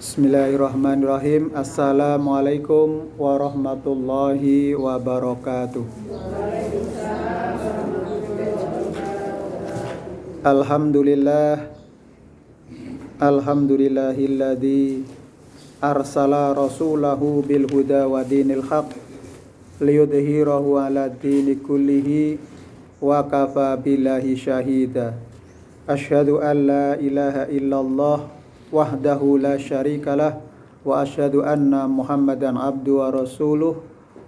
Bismillahirrahmanirrahim. Assalamualaikum warahmatullahi wabarakatuh. Alhamdulillah. Alhamdulillahilladzi arsala rasulahu bil huda wa dinil haq liyudhhirahu ala dini kullihi wa kafa billahi syahida. Asyhadu an la ilaha illallah wahdahu la syarikalah wa asyhadu anna Muhammadan abdu wa rasuluh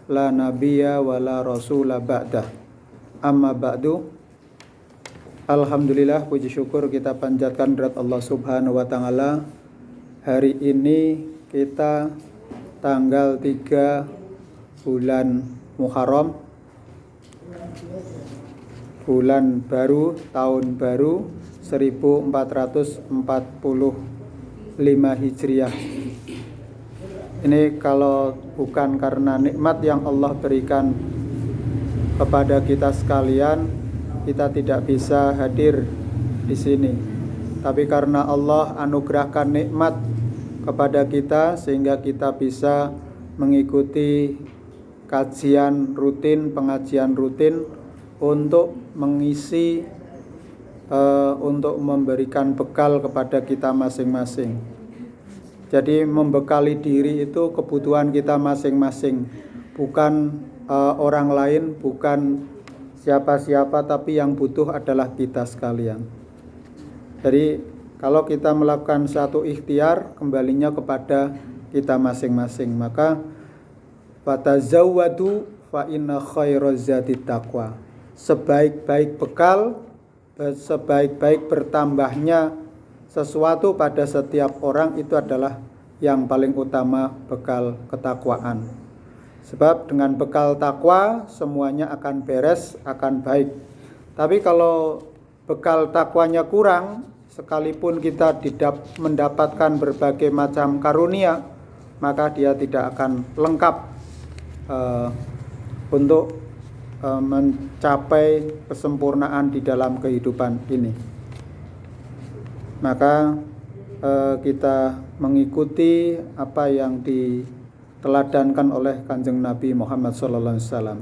la nabiyya wa la rasula ba'dah. Amma ba'du. Alhamdulillah, puji syukur kita panjatkan kepada Allah Subhanahu wa taala. Hari ini kita tanggal 3 bulan Muharram, bulan baru, tahun baru 1445 Hijriah. Ini kalau bukan karena nikmat yang Allah berikan kepada kita sekalian, kita tidak bisa hadir di sini. Tapi karena Allah anugerahkan nikmat kepada kita sehingga kita bisa mengikuti kajian rutin, pengajian rutin untuk mengisi, untuk memberikan bekal kepada kita masing-masing. Jadi membekali diri itu kebutuhan kita masing-masing, bukan orang lain, bukan siapa-siapa, tapi yang butuh adalah kita sekalian. Jadi kalau kita melakukan satu ikhtiar, kembalinya kepada kita masing-masing. Maka fatazawwadu fa inna khairaz zati taqwa. Sebaik-baik bekal, sebaik-baik bertambahnya sesuatu pada setiap orang itu adalah yang paling utama bekal ketakwaan. Sebab dengan bekal takwa semuanya akan beres, akan baik. Tapi kalau bekal takwanya kurang, sekalipun kita mendapatkan berbagai macam karunia, maka dia tidak akan lengkap untuk mencapai kesempurnaan di dalam kehidupan ini. Maka kita mengikuti apa yang diteladankan oleh Kanjeng Nabi Muhammad SAW.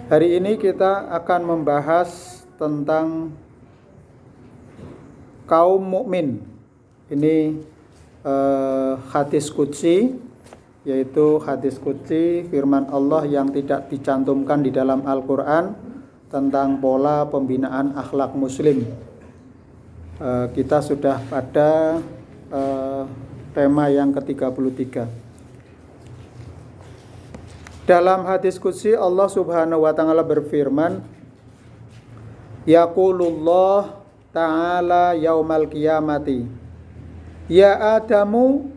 Hari ini kita akan membahas tentang kaum mukmin. Ini hadis qudsi, yaitu hadis qudsi firman Allah yang tidak dicantumkan di dalam Al-Quran tentang pola pembinaan akhlak muslim. Kita sudah pada tema yang ke-33. Dalam hadis qudsi Allah Subhanahu wa taala berfirman, yaqulullah ta'ala yaumal qiyamati, ya Adamu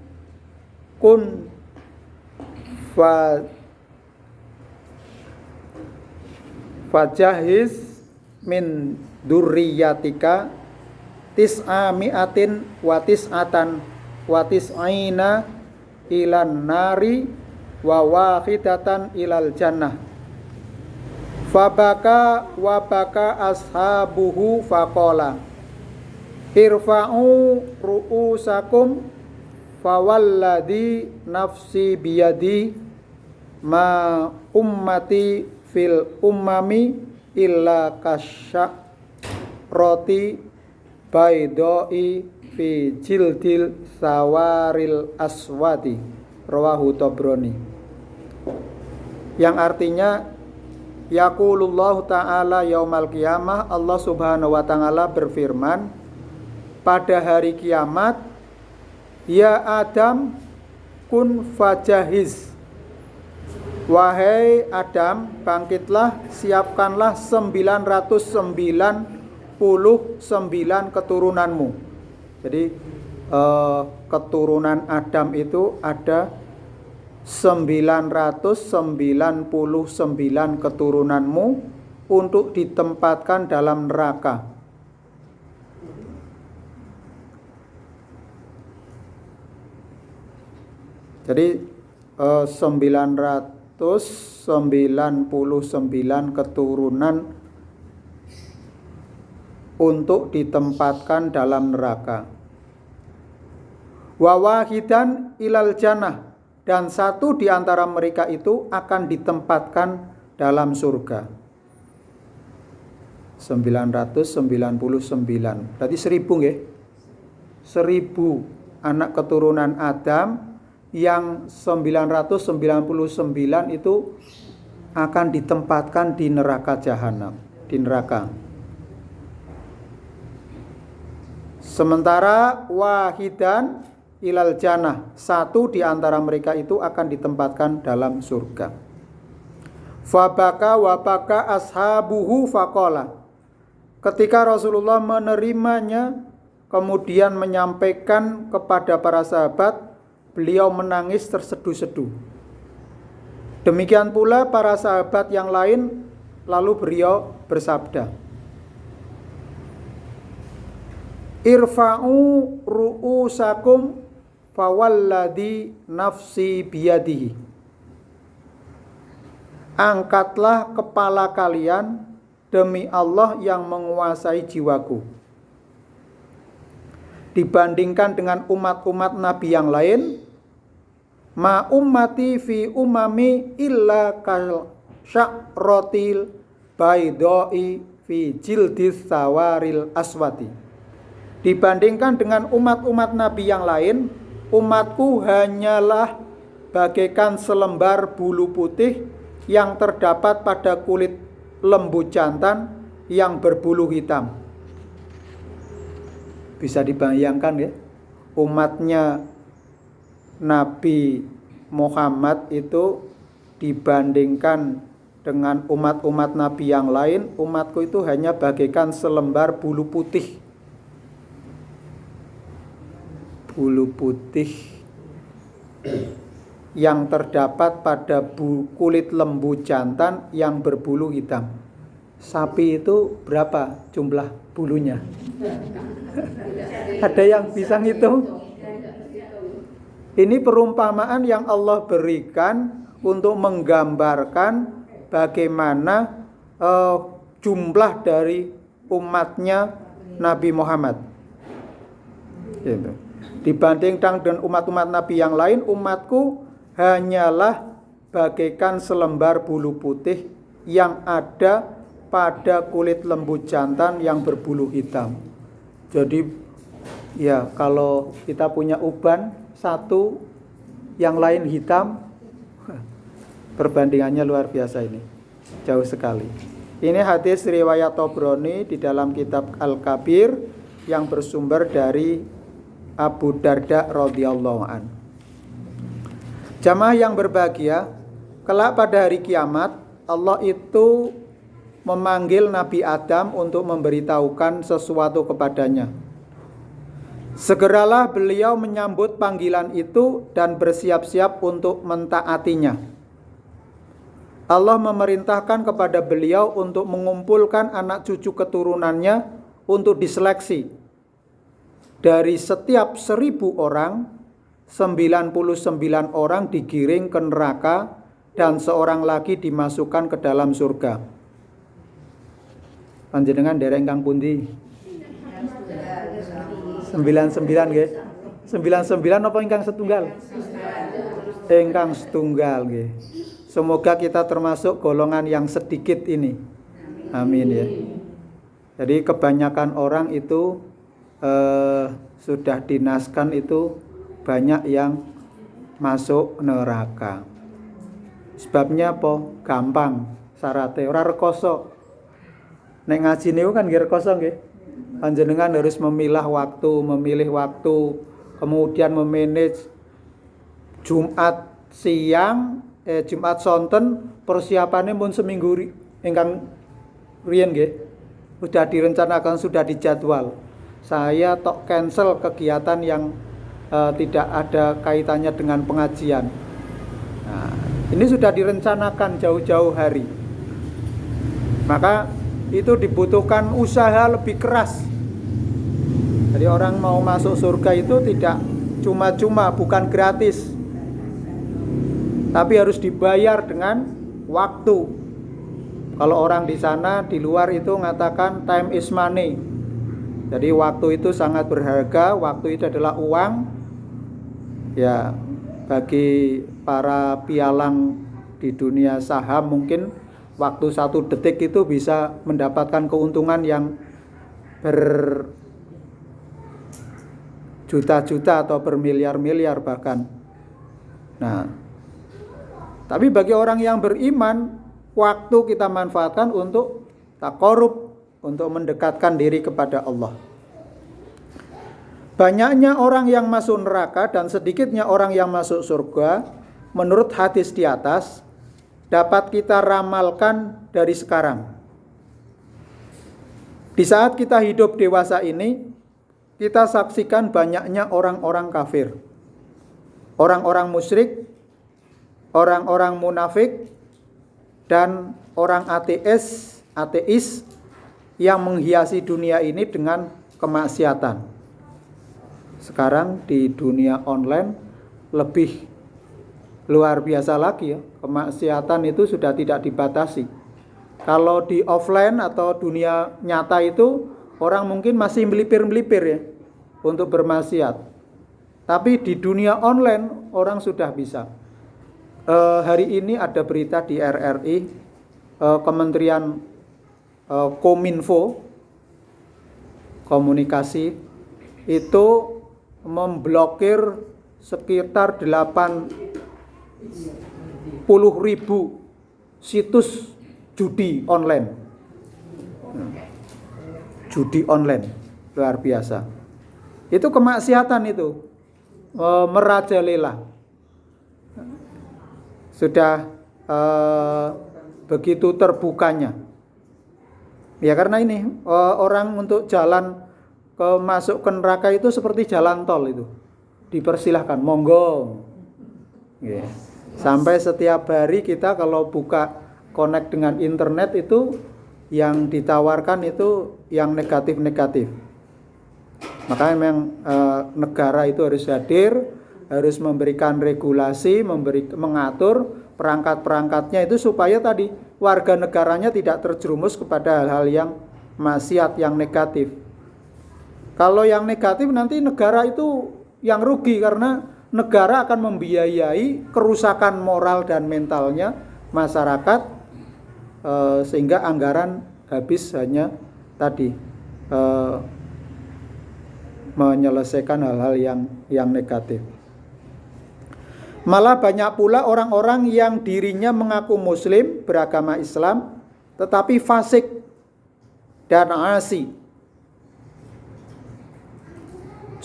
kun fajahiz min durriyatika tis'a mi'atin wa tis'atan wa tis'ina ilan nari wa wahidatan ilal jannah. Fabaka wa baka ashabuhu faqala irfa'u ru'usakum fawalladhi nafsi biyadi ma ummati fil ummami illa kasya roti baidoi fi jildil sawaril aswadi, rawahu Tabrani. Yang artinya yaqulullahu ta'ala yaumal qiyamah, Allah Subhanahu wa taala berfirman pada hari kiamat, ya Adam kun fajahiz, wahai Adam, bangkitlah, siapkanlah 999 keturunanmu. Jadi keturunan Adam itu ada 999 keturunanmu untuk ditempatkan dalam neraka. Jadi 999 keturunan untuk ditempatkan dalam neraka. Wa wahidan ilal jannah, dan satu di antara mereka itu akan ditempatkan dalam surga. 999. Berarti 1000 nggih. 1000 anak keturunan Adam, yang 999 itu akan ditempatkan di neraka jahanam, di neraka. Sementara wahidan ilal jannah, satu di antara mereka itu akan ditempatkan dalam surga. Fabaka wabaka ashabuhu faqala. Ketika Rasulullah menerimanya, kemudian menyampaikan kepada para sahabat, beliau menangis terseduh-seduh. Demikian pula para sahabat yang lain, lalu beliau bersabda, Irfa'u ru'usakum fawalladhi nafsi biyadihi. Angkatlah kepala kalian demi Allah yang menguasai jiwaku. Dibandingkan dengan umat-umat Nabi yang lain, ma ummati fi umami illa kal sya'rotil baidoi fi jildis sawaril aswati. Dibandingkan dengan umat-umat Nabi yang lain, umatku hanyalah bagaikan selembar bulu putih yang terdapat pada kulit lembu jantan yang berbulu hitam. Bisa dibayangkan ya, umatnya Nabi Muhammad itu dibandingkan dengan umat-umat Nabi yang lain, umatku itu hanya bagaikan selembar bulu putih. Bulu putih yang terdapat pada kulit lembu jantan yang berbulu hitam. Sapi itu berapa jumlah bulunya? Ada yang bisa ngitung? Ini perumpamaan yang Allah berikan untuk menggambarkan bagaimana jumlah dari umatnya Nabi Muhammad. Gitu. Dibandingkan dengan umat-umat Nabi yang lain, umatku hanyalah bagaikan selembar bulu putih yang ada pada kulit lembu jantan yang berbulu hitam. Jadi ya, kalau kita punya uban satu, yang lain hitam, perbandingannya luar biasa ini. Jauh sekali. Ini hadis riwayat Tabrani di dalam kitab Al-Kabir yang bersumber dari Abu Darda radhiyallahu an. Jamaah yang berbahagia, kelak pada hari kiamat Allah itu memanggil Nabi Adam untuk memberitahukan sesuatu kepadanya. Segeralah beliau menyambut panggilan itu dan bersiap-siap untuk mentaatinya. Allah memerintahkan kepada beliau untuk mengumpulkan anak cucu keturunannya untuk diseleksi. Dari setiap 1000 orang, 99 orang digiring ke neraka dan seorang lagi dimasukkan ke dalam surga. Panjenengan dereng kang pundi? 99 nggih. 99 apa ingkang setunggal? Ingkang setunggal nggih. Semoga kita termasuk golongan yang sedikit ini. Amin ya. Jadi kebanyakan orang itu sudah dinaskan itu banyak yang masuk neraka. Sebabnya apa? Gampang syaratnya, ora rekoso. Nek ngaji niku kan nggih rekoso nggih. Panjenengan harus memilih waktu, kemudian memanage Jumat siang, Jumat sonten, persiapannya pun seminggu ingkang riyen nggih. Sudah direncanakan, sudah dijadwal. Saya tok cancel kegiatan yang tidak ada kaitannya dengan pengajian. Nah, ini sudah direncanakan jauh-jauh hari. Maka itu dibutuhkan usaha lebih keras. Jadi orang mau masuk surga itu tidak cuma-cuma, bukan gratis. Tapi harus dibayar dengan waktu. Kalau orang di sana, di luar itu mengatakan time is money. Jadi waktu itu sangat berharga, waktu itu adalah uang. Ya, bagi para pialang di dunia saham mungkin waktu 1 detik itu bisa mendapatkan keuntungan yang berjuta-juta atau bermiliar-miliar bahkan. Nah, tapi bagi orang yang beriman, waktu kita manfaatkan untuk taqarrub, untuk mendekatkan diri kepada Allah. Banyaknya orang yang masuk neraka dan sedikitnya orang yang masuk surga, menurut hadis di atas, dapat kita ramalkan dari sekarang. Di saat kita hidup dewasa ini, kita saksikan banyaknya orang-orang kafir, orang-orang musyrik, orang-orang munafik, dan orang ateis yang menghiasi dunia ini dengan kemaksiatan. Sekarang di dunia online lebih luar biasa lagi ya. Kemaksiatan itu sudah tidak dibatasi. Kalau di offline atau dunia nyata itu orang mungkin masih melipir-melipir ya untuk bermaksiat. Tapi di dunia online orang sudah bisa. Hari ini ada berita di RRI, Kementerian Kominfo Komunikasi itu memblokir sekitar 80.000 situs judi online. Judi online luar biasa. Itu kemaksiatan itu, merajalela. Sudah begitu terbukanya. Ya karena ini orang untuk jalan masuk ke neraka itu seperti jalan tol itu, dipersilahkan monggo. Yeah. Sampai setiap hari kita kalau buka connect dengan internet itu yang ditawarkan itu yang negatif-negatif. Makanya memang negara itu harus hadir, harus memberikan regulasi, mengatur perangkat-perangkatnya itu supaya tadi warga negaranya tidak terjerumus kepada hal-hal yang maksiat, yang negatif. Kalau yang negatif nanti negara itu yang rugi karena negara akan membiayai kerusakan moral dan mentalnya masyarakat, sehingga anggaran habis hanya tadi menyelesaikan hal-hal yang negatif. Malah banyak pula orang-orang yang dirinya mengaku muslim, beragama Islam, tetapi fasik dan asi.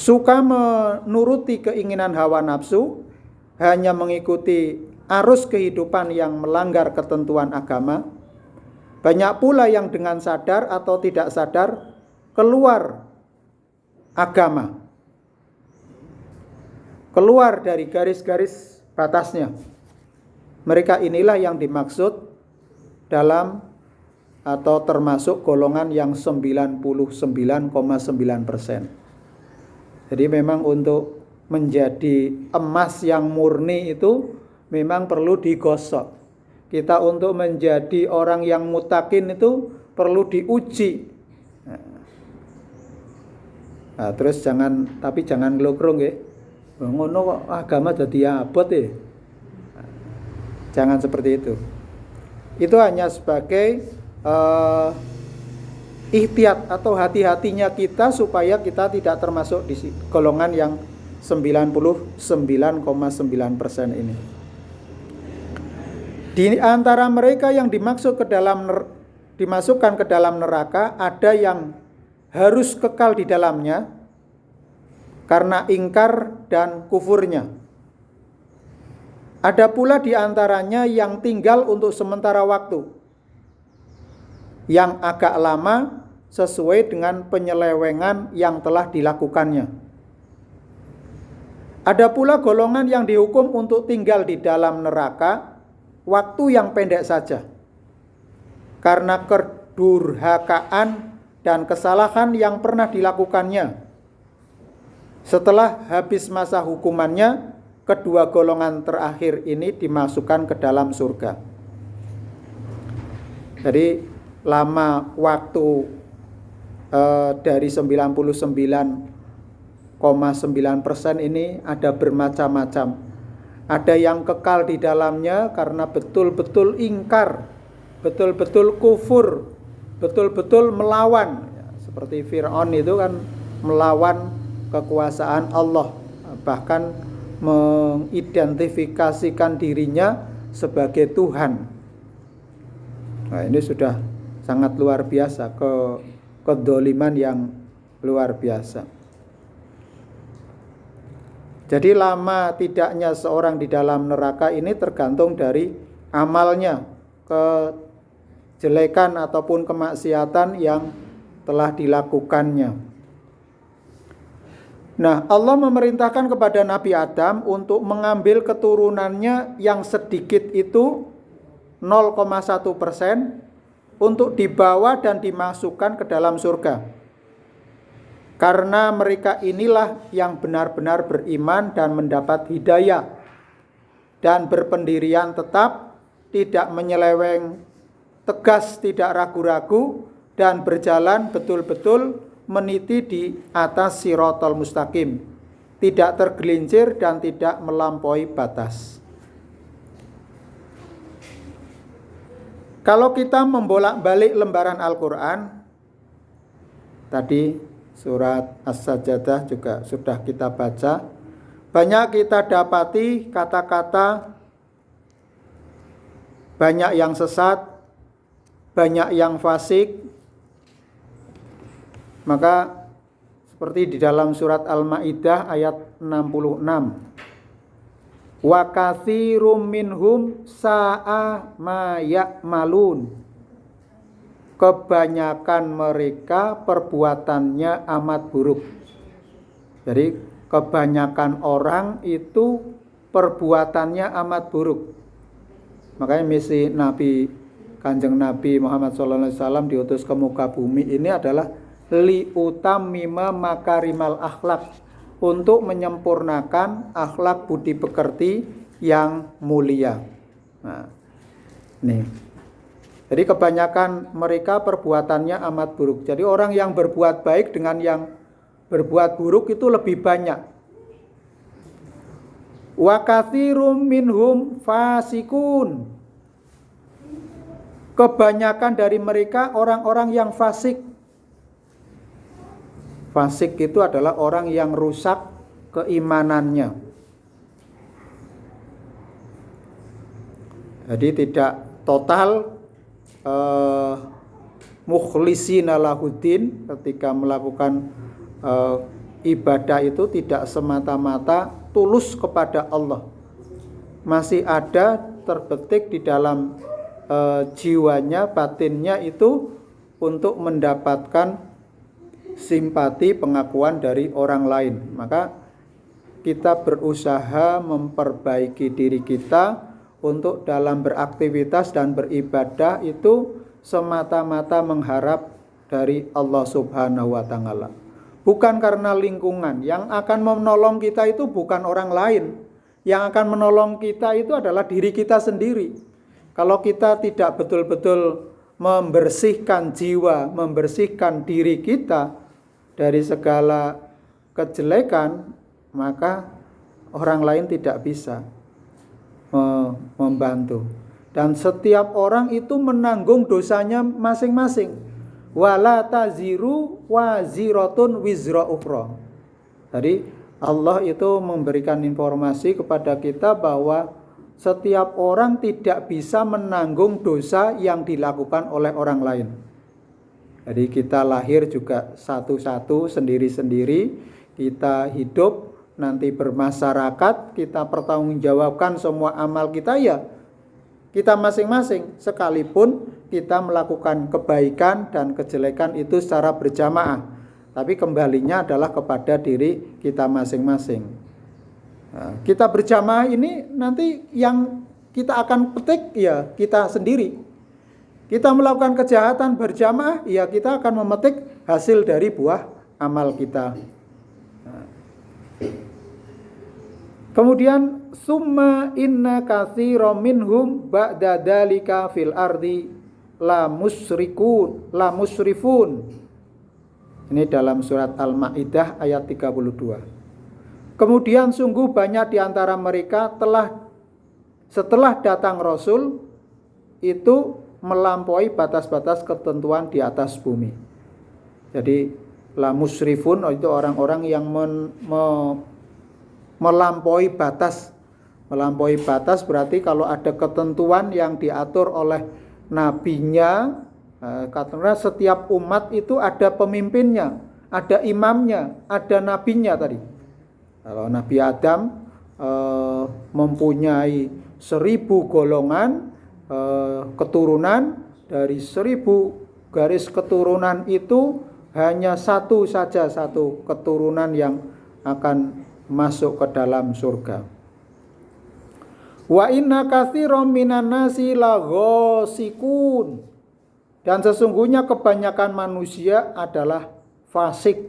Suka menuruti keinginan hawa nafsu, hanya mengikuti arus kehidupan yang melanggar ketentuan agama. Banyak pula yang dengan sadar atau tidak sadar keluar agama, keluar dari garis-garis batasnya. Mereka inilah yang dimaksud dalam atau termasuk golongan yang 99,9%. Jadi memang untuk menjadi emas yang murni itu memang perlu digosok. Kita untuk menjadi orang yang mutakin itu perlu diuji. Nah, terus jangan ngelukrung ya. Ngono kok agama jadi abot ya. Jangan seperti itu. Itu hanya sebagai ihtiyat atau hati-hatinya kita supaya kita tidak termasuk di golongan yang 99,9% ini. Di antara mereka yang dimasukkan ke dalam neraka ada yang harus kekal di dalamnya karena ingkar dan kufurnya. Ada pula di antaranya yang tinggal untuk sementara waktu, yang agak lama sesuai dengan penyelewengan yang telah dilakukannya. Ada pula golongan yang dihukum untuk tinggal di dalam neraka waktu yang pendek saja, karena kedurhakaan dan kesalahan yang pernah dilakukannya. Setelah habis masa hukumannya, kedua golongan terakhir ini dimasukkan ke dalam surga. Jadi lama waktu dari 99 ini ada bermacam-macam. Ada yang kekal di dalamnya karena betul-betul ingkar, betul-betul kufur, betul-betul melawan. Seperti Fir'aun itu kan melawan kekuasaan Allah, bahkan mengidentifikasikan dirinya sebagai Tuhan. Nah, ini sudah sangat luar biasa, kedoliman yang luar biasa. Jadi lama tidaknya seorang di dalam neraka ini tergantung dari amalnya, kejelekan ataupun kemaksiatan yang telah dilakukannya. Nah, Allah memerintahkan kepada Nabi Adam untuk mengambil keturunannya yang sedikit itu 0,1% untuk dibawa dan dimasukkan ke dalam surga. Karena mereka inilah yang benar-benar beriman dan mendapat hidayah dan berpendirian tetap, tidak menyeleweng, tegas, tidak ragu-ragu, dan berjalan betul-betul meniti di atas siratal mustaqim, tidak tergelincir dan tidak melampaui batas. Kalau kita membolak-balik lembaran Al-Quran, tadi surat As-Sajdah juga sudah kita baca, banyak kita dapati kata-kata banyak yang sesat, banyak yang fasik. Maka seperti di dalam surat Al-Maidah ayat 66, wa katsirum minhum sa'a ma ya'malun. Kebanyakan mereka perbuatannya amat buruk. Jadi kebanyakan orang itu perbuatannya amat buruk. Makanya misi Nabi, Kanjeng Nabi Muhammad SAW diutus ke muka bumi ini adalah liutammima makarimal akhlak, untuk menyempurnakan akhlak budi pekerti yang mulia. Nah, nih. Jadi kebanyakan mereka perbuatannya amat buruk. Jadi orang yang berbuat baik dengan yang berbuat buruk itu lebih banyak. Wa katsirum minhum fasikun. Kebanyakan dari mereka orang-orang yang fasik. Fasik itu adalah orang yang rusak keimanannya. Jadi tidak total mukhlisina lahuddin, ketika melakukan ibadah itu tidak semata-mata tulus kepada Allah. Masih ada terbetik di dalam jiwanya, batinnya itu untuk mendapatkan simpati, pengakuan dari orang lain. Maka kita berusaha memperbaiki diri kita untuk dalam beraktivitas dan beribadah itu semata-mata mengharap dari Allah Subhanahu wa Ta'ala. Bukan karena lingkungan. Yang akan menolong kita itu bukan orang lain. Yang akan menolong kita itu adalah diri kita sendiri. Kalau kita tidak betul-betul membersihkan jiwa, membersihkan diri kita dari segala kejelekan, maka orang lain tidak bisa membantu. Dan setiap orang itu menanggung dosanya masing-masing. Wala taziru waziratun wizra ukhra. Jadi Allah itu memberikan informasi kepada kita bahwa setiap orang tidak bisa menanggung dosa yang dilakukan oleh orang lain. Jadi kita lahir juga satu-satu, sendiri-sendiri. Kita hidup, nanti bermasyarakat, kita pertanggungjawabkan semua amal kita, ya kita masing-masing, sekalipun kita melakukan kebaikan dan kejelekan itu secara berjamaah, tapi kembalinya adalah kepada diri kita masing-masing. Nah, kita berjamaah ini nanti yang kita akan petik ya kita sendiri. Kita melakukan kejahatan berjamaah, ya kita akan memetik hasil dari buah amal kita. Nah, kemudian summa inna katsiran minhum ba'da dzalika fil ardi la musrifun. Ini dalam surat Al-Maidah ayat 32. Kemudian sungguh banyak di antara mereka setelah datang Rasul itu melampaui batas-batas ketentuan di atas bumi. Jadi la musrifun itu orang-orang yang melampaui batas. Melampaui batas berarti kalau ada ketentuan yang diatur oleh nabinya, karena setiap umat itu ada pemimpinnya, ada imamnya, ada nabinya tadi. Kalau Nabi Adam mempunyai 1000 golongan keturunan, dari 1000 garis keturunan itu hanya satu saja, satu keturunan yang akan masuk ke dalam surga. Wa inna katsiran minan nasi laghasikun. Dan sesungguhnya kebanyakan manusia adalah fasik.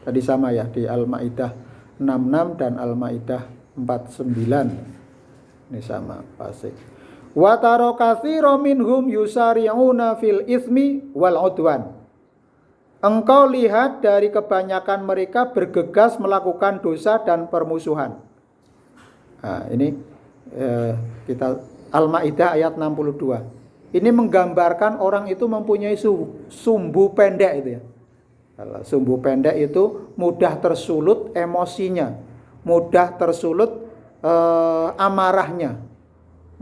Tadi sama ya di Al-Maidah 66 dan Al-Maidah 49. Ini sama, fasik. Wa tara katsiran minhum yusari'una fil itsmi wal udwan. Engkau lihat dari kebanyakan mereka bergegas melakukan dosa dan permusuhan. Nah, ini kita Al-Maidah ayat 62. Ini menggambarkan orang itu mempunyai sumbu pendek itu ya. Kalau sumbu pendek itu mudah tersulut emosinya, mudah tersulut amarahnya.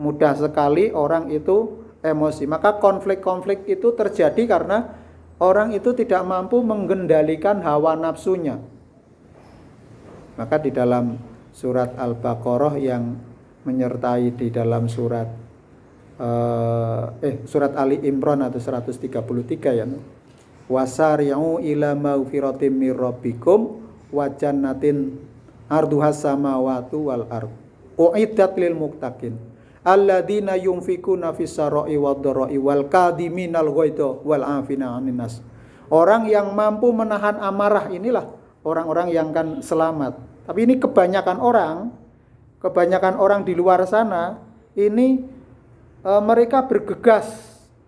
Mudah sekali orang itu emosi. Maka konflik-konflik itu terjadi karena orang itu tidak mampu mengendalikan hawa nafsunya. Maka di dalam surat Al-Baqarah yang menyertai di dalam surat Ali Imran atau 133 ya. Wasari'u ila maghfiratin mir rabbikum wa jannatin arduhas samawati wal ard. Uiddat lil muttaqin. Alladzina yunfikuna fis sarai wad dharai wal kadhiminal ghaidha wal 'afina 'anil nas. Orang yang mampu menahan amarah inilah orang-orang yang akan selamat. Tapi ini kebanyakan orang di luar sana ini mereka bergegas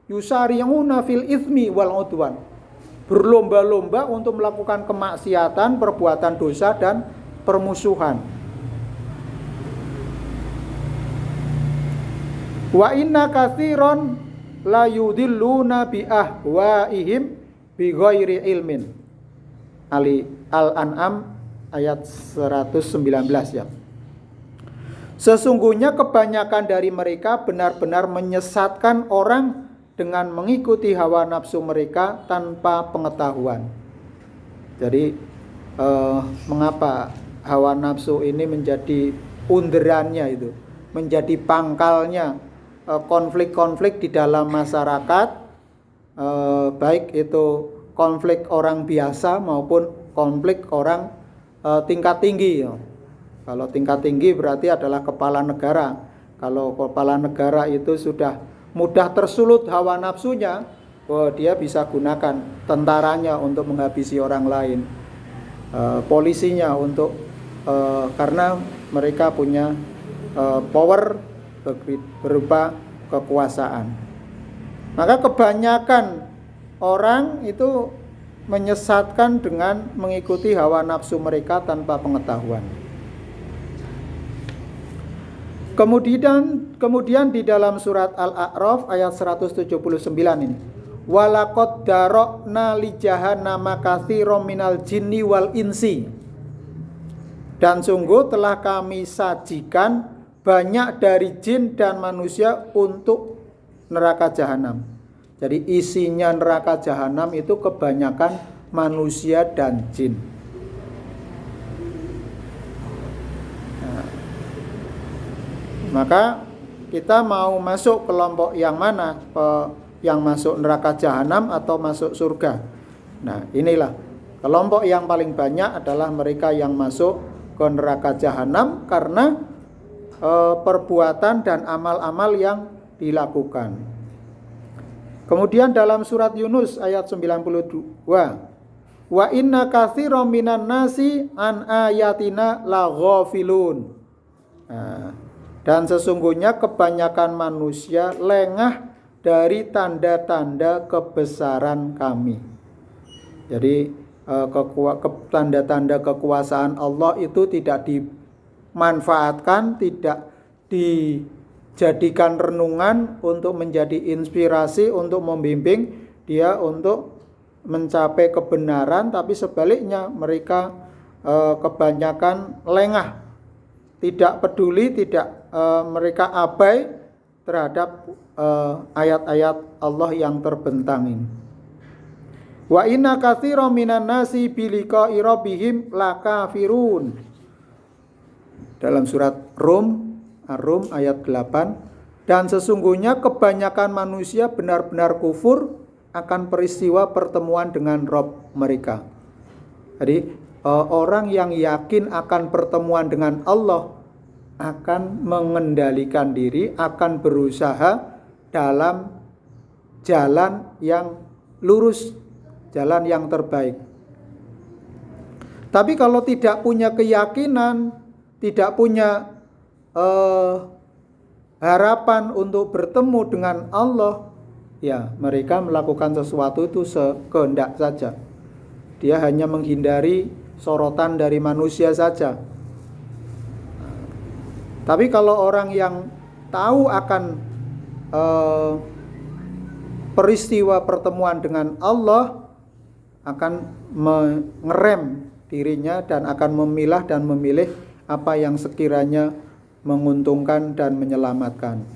yusari'una fil itsmi wal udwan. Berlomba-lomba untuk melakukan kemaksiatan, perbuatan dosa dan permusuhan. Wa inna katsiran la yudilluna bi ahwaihim bi ghairi ilmin. Al-An'am ayat 119 ya. Sesungguhnya kebanyakan dari mereka benar-benar menyesatkan orang dengan mengikuti hawa nafsu mereka tanpa pengetahuan. Jadi mengapa hawa nafsu ini menjadi underannya itu, menjadi pangkalnya konflik-konflik di dalam masyarakat, baik itu konflik orang biasa maupun konflik orang tingkat tinggi. Kalau tingkat tinggi berarti adalah kepala negara. Kalau kepala negara itu sudah mudah tersulut hawa nafsunya, dia bisa gunakan tentaranya untuk menghabisi orang lain, polisinya untuk karena mereka punya power berupa kekuasaan. Maka kebanyakan orang itu menyesatkan dengan mengikuti hawa nafsu mereka tanpa pengetahuan. Kemudian di dalam surat Al-A'raf ayat 179 ini, walaqad darokna li jahannama katsiran minal jinni wal insi. Dan sungguh telah kami sajikan banyak dari jin dan manusia untuk neraka jahanam. Jadi isinya neraka jahanam itu kebanyakan manusia dan jin. Maka kita mau masuk kelompok yang mana? Yang masuk neraka jahanam atau masuk surga? Nah, inilah kelompok yang paling banyak adalah mereka yang masuk ke neraka jahanam karena perbuatan dan amal-amal yang dilakukan. Kemudian dalam surat Yunus ayat 92, wa inna katsiran minan nasi an ayatina laghafilun. Dan sesungguhnya kebanyakan manusia lengah dari tanda-tanda kebesaran kami. Jadi tanda-tanda kekuasaan Allah itu tidak dimanfaatkan, tidak dijadikan renungan untuk menjadi inspirasi untuk membimbing dia untuk mencapai kebenaran, tapi sebaliknya mereka kebanyakan lengah, tidak peduli, mereka abai terhadap ayat-ayat Allah yang terbentang ini. Wa inna katsiran minan nasi biliqa'i rabbihim lakafirun. Dalam surat Rum, Ar-Rum ayat 8, dan sesungguhnya kebanyakan manusia benar-benar kufur akan peristiwa pertemuan dengan Rabb mereka. Jadi orang yang yakin akan pertemuan dengan Allah akan mengendalikan diri, akan berusaha dalam jalan yang lurus, jalan yang terbaik. Tapi kalau tidak punya keyakinan, tidak punya harapan untuk bertemu dengan Allah, ya mereka melakukan sesuatu itu sekehendak saja. Dia hanya menghindari sorotan dari manusia saja. Tapi kalau orang yang tahu akan peristiwa pertemuan dengan Allah, akan mengerem dirinya dan akan memilah dan memilih apa yang sekiranya menguntungkan dan menyelamatkan.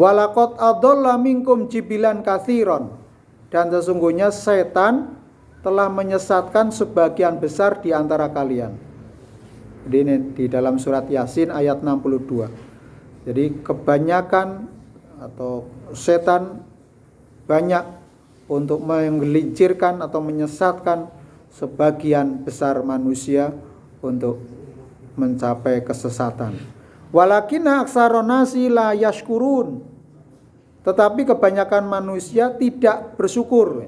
Walaqad adalla minkum jibilan katsiron, dan sesungguhnya setan telah menyesatkan sebagian besar di antara kalian. Ini di dalam surat Yasin ayat 62. Jadi kebanyakan atau setan banyak untuk menggelincirkan atau menyesatkan sebagian besar manusia untuk mencapai kesesatan. Walakinna aksaron nasi la yashkurun. Tetapi kebanyakan manusia tidak bersyukur.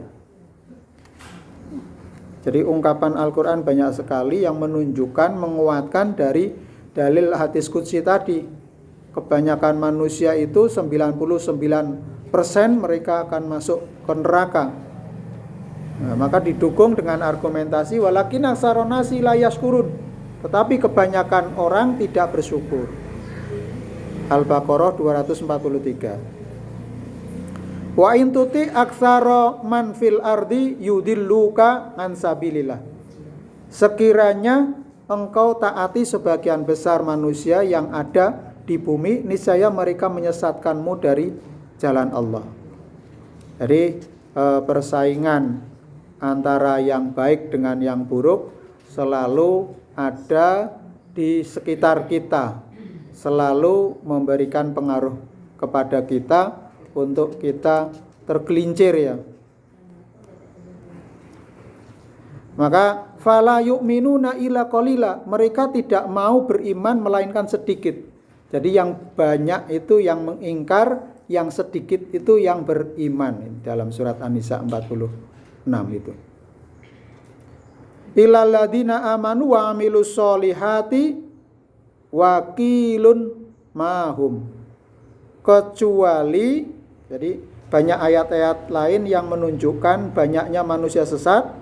Jadi ungkapan Al-Quran banyak sekali yang menunjukkan, menguatkan dari dalil hadis qudsi tadi. Kebanyakan manusia itu 99% mereka akan masuk ke neraka. Nah, maka didukung dengan argumentasi walakin aksaron nasi la yashkurun. Tetapi kebanyakan orang tidak bersyukur. Al-Baqarah 243. Wa in tuti aktsara man fil ardi yudilluka an sabilillah. Sekiranya engkau taati sebagian besar manusia yang ada di bumi, niscaya mereka menyesatkanmu dari jalan Allah. Jadi persaingan antara yang baik dengan yang buruk selalu ada di sekitar kita, selalu memberikan pengaruh kepada kita untuk kita tergelincir ya. Maka fala yu'minuna illa qalila, mereka tidak mau beriman melainkan sedikit. Jadi yang banyak itu yang mengingkar, yang sedikit itu yang beriman. Dalam surat An-Nisa 46 itu. Illal ladzina amanu wa amilus solihati wakilun mahum. Kecuali, jadi banyak ayat-ayat lain yang menunjukkan banyaknya manusia sesat.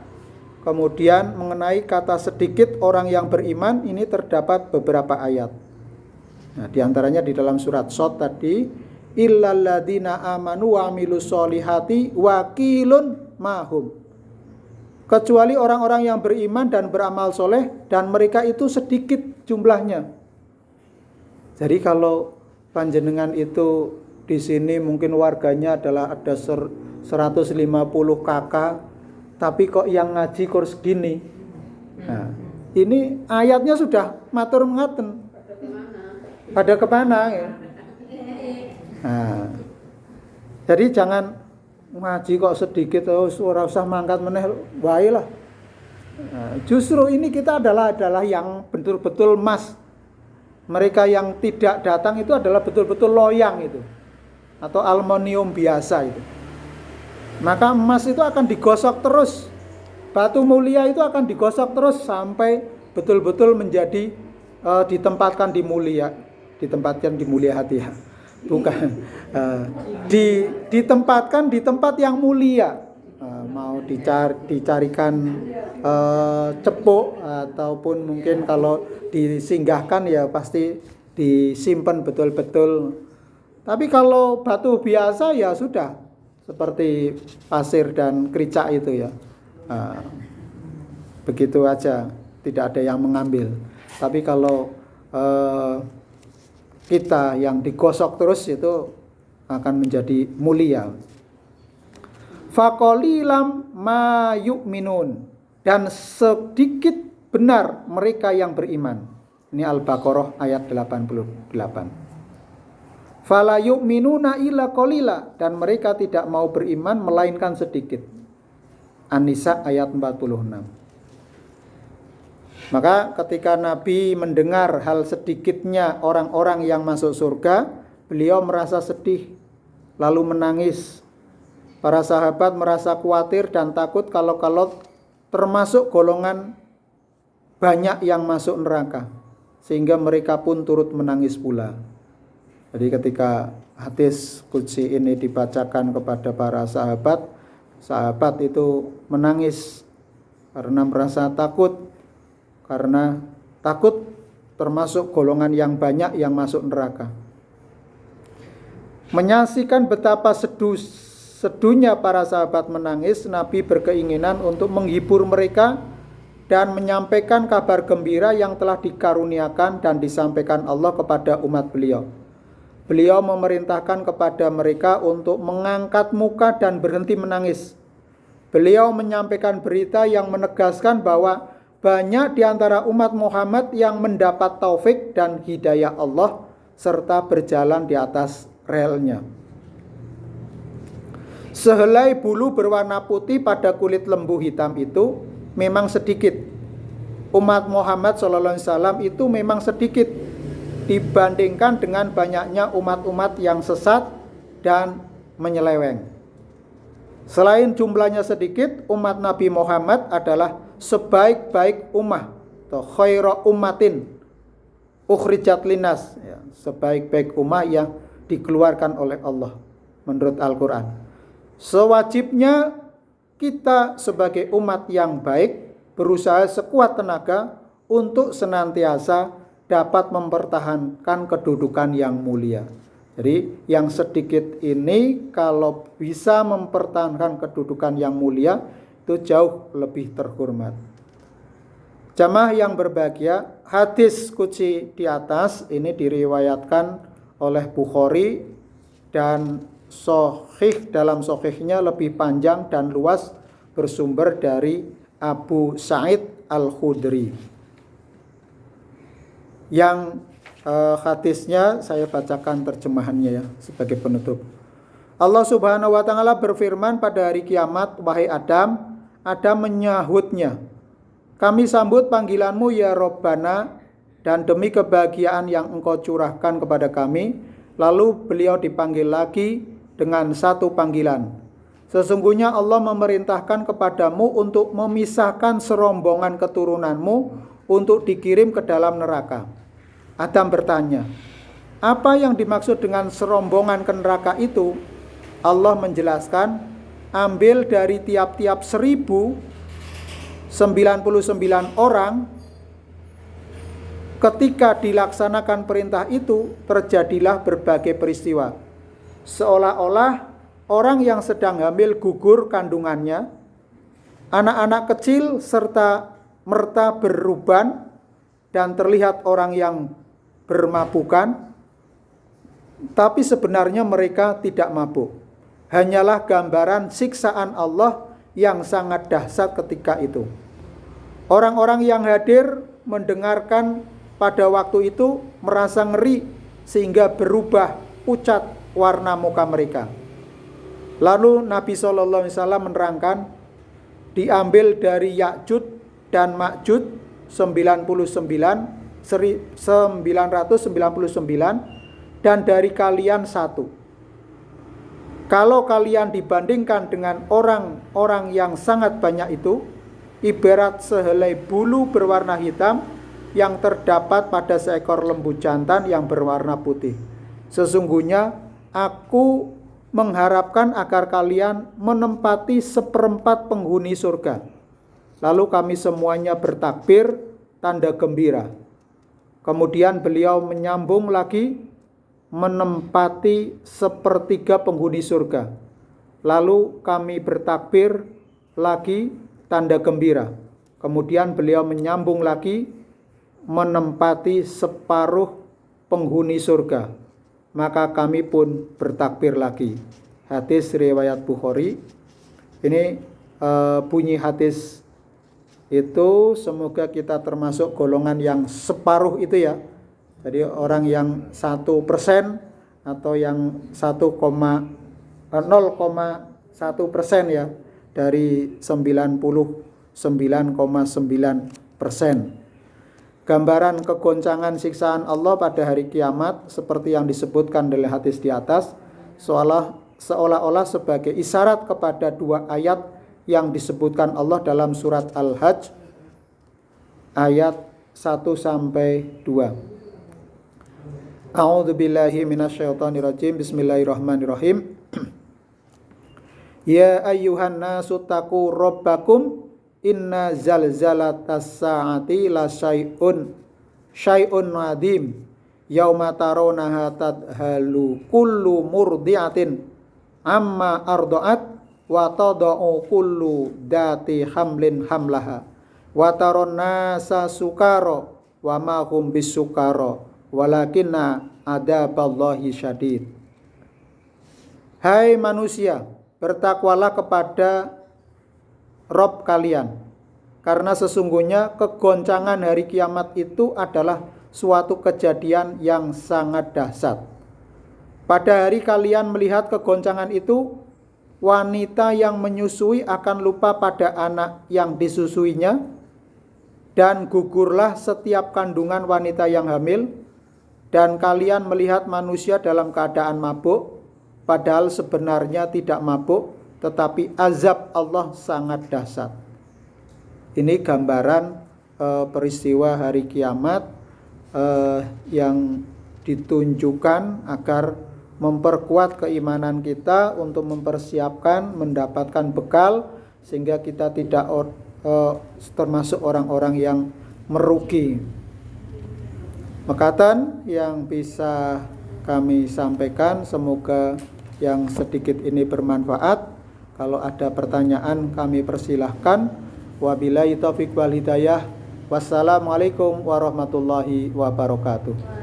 Kemudian mengenai kata sedikit orang yang beriman, ini terdapat beberapa ayat. Nah, diantaranya di dalam surat Shad tadi, illal ladzina amanu wa amilus solihati wakilun mahum. Kecuali orang-orang yang beriman dan beramal soleh, dan mereka itu sedikit jumlahnya. Jadi kalau panjenengan itu di sini mungkin warganya adalah ada 150 kakak, tapi kok yang ngaji kurs gini. Nah, ini ayatnya sudah matur ngaten. Pada kemana ya? Nah, jadi jangan ngaji kok sedikit, ora usah mangkat meneh wae lah. Nah, justru ini kita adalah yang betul-betul emas. Mereka yang tidak datang itu adalah betul-betul loyang itu, atau aluminium biasa itu. Maka emas itu akan digosok terus, batu mulia itu akan digosok terus sampai betul-betul menjadi ditempatkan di mulia hati, bukan ditempatkan di tempat yang mulia. mau dicarikan cepuk ataupun mungkin kalau disinggahkan ya pasti disimpan betul-betul. Tapi kalau batu biasa ya sudah seperti pasir dan kericak itu ya. Begitu aja, tidak ada yang mengambil. Tapi kalau kita yang digosok terus itu akan menjadi mulia. Faqalilam ma yu'minun, dan sedikit benar mereka yang beriman. Ini Al-Baqarah ayat 88. Fala yu'minuna illa qalila, dan mereka tidak mau beriman melainkan sedikit. An-Nisa ayat 46. Maka ketika Nabi mendengar hal sedikitnya orang-orang yang masuk surga, beliau merasa sedih lalu menangis. Para sahabat merasa khawatir dan takut kalau termasuk golongan banyak yang masuk neraka, sehingga mereka pun turut menangis pula. Jadi ketika hadis qudsi ini dibacakan kepada para sahabat itu menangis karena merasa takut, karena takut termasuk golongan yang banyak yang masuk neraka. Menyaksikan betapa seduhnya para sahabat menangis, Nabi berkeinginan untuk menghibur mereka dan menyampaikan kabar gembira yang telah dikaruniakan dan disampaikan Allah kepada umat beliau. Beliau memerintahkan kepada mereka untuk mengangkat muka dan berhenti menangis. Beliau menyampaikan berita yang menegaskan bahwa banyak di antara umat Muhammad yang mendapat taufik dan hidayah Allah serta berjalan di atas relnya. Sehelai bulu berwarna putih pada kulit lembu hitam itu memang sedikit. Umat Muhammad SAW itu memang sedikit dibandingkan dengan banyaknya umat-umat yang sesat dan menyeleweng. Selain jumlahnya sedikit, umat Nabi Muhammad adalah sebaik-baik ummah atau khairu ummatin ukhrijat linnas, ya, sebaik-baik ummah yang dikeluarkan oleh Allah menurut Al-Quran. Sewajibnya kita sebagai umat yang baik berusaha sekuat tenaga untuk senantiasa dapat mempertahankan kedudukan yang mulia. Jadi yang sedikit ini kalau bisa mempertahankan kedudukan yang mulia itu jauh lebih terhormat. Jamaah yang berbahagia, hadis qudsi di atas ini diriwayatkan oleh Bukhari dan Sahih, dalam Sahihnya lebih panjang dan luas, bersumber dari Abu Sa'id Al-Khudri. Yang hadisnya saya bacakan terjemahannya ya sebagai penutup. Allah Subhanahu wa taala berfirman pada hari kiamat, wahai Adam. Adam menyahutnya, kami sambut panggilanmu ya Rabbana, dan demi kebahagiaan yang engkau curahkan kepada kami. Lalu beliau dipanggil lagi dengan satu panggilan. Sesungguhnya Allah memerintahkan kepadamu untuk memisahkan serombongan keturunanmu untuk dikirim ke dalam neraka. Adam bertanya, apa yang dimaksud dengan serombongan ke neraka itu? Allah menjelaskan, ambil dari tiap-tiap 1099 orang. Ketika dilaksanakan perintah itu, terjadilah berbagai peristiwa. Seolah-olah orang yang sedang hamil gugur kandungannya, anak-anak kecil serta merta beruban, dan terlihat orang yang bermabukan, tapi sebenarnya mereka tidak mabuk. Hanyalah gambaran siksaan Allah yang sangat dahsyat ketika itu. Orang-orang yang hadir mendengarkan pada waktu itu merasa ngeri sehingga berubah pucat warna muka mereka. Lalu Nabi SAW menerangkan, diambil dari Ya'jud dan Ma'jud 999 dan dari kalian satu. Kalau kalian dibandingkan dengan orang-orang yang sangat banyak itu, ibarat sehelai bulu berwarna hitam yang terdapat pada seekor lembu jantan yang berwarna putih. Sesungguhnya aku mengharapkan agar kalian menempati seperempat penghuni surga. Lalu kami semuanya bertakbir, tanda gembira. Kemudian beliau menyambung lagi, menempati sepertiga penghuni surga. Lalu kami bertakbir lagi, tanda gembira. Kemudian beliau menyambung lagi, menempati separuh penghuni surga. Maka kami pun bertakbir lagi. Hadis riwayat Bukhari. Ini bunyi hadis itu, semoga kita termasuk golongan yang separuh itu ya. Jadi orang yang 1% atau yang 0,1% ya dari 99,9%. Gambaran kegoncangan siksaan Allah pada hari kiamat seperti yang disebutkan dalam hadis di atas, seolah-olah sebagai isyarat kepada dua ayat yang disebutkan Allah dalam surat Al-Hajj ayat 1-2. A'udzubillahi minasyaitonirrajim. Bismillahirrahmanirrahim. Ya ayyuhan nasu taqu rabbakum inna zalzalatas saati la syai'un adim yauma tarawnaha tadhalu kullu murdi'atin amma arda'at wa tada'u kullu dati hamlin hamlaha wa taron nasa sukara wa ma hum bisukara walakinna adaballahi syadid. Hai manusia, bertakwalah kepada Rob kalian, karena sesungguhnya kegoncangan hari kiamat itu adalah suatu kejadian yang sangat dahsyat. Pada hari kalian melihat kegoncangan itu, wanita yang menyusui akan lupa pada anak yang disusuinya, dan gugurlah setiap kandungan wanita yang hamil, dan kalian melihat manusia dalam keadaan mabuk, padahal sebenarnya tidak mabuk, tetapi azab Allah sangat dahsyat. Ini gambaran peristiwa hari kiamat yang ditunjukkan agar memperkuat keimanan kita untuk mempersiapkan mendapatkan bekal sehingga kita tidak termasuk orang-orang yang merugi. Mekaten yang bisa kami sampaikan, semoga yang sedikit ini bermanfaat. Kalau ada pertanyaan kami persilahkan. Wabillahi taufiq wal hidayah. Wassalamualaikum warahmatullahi wabarakatuh.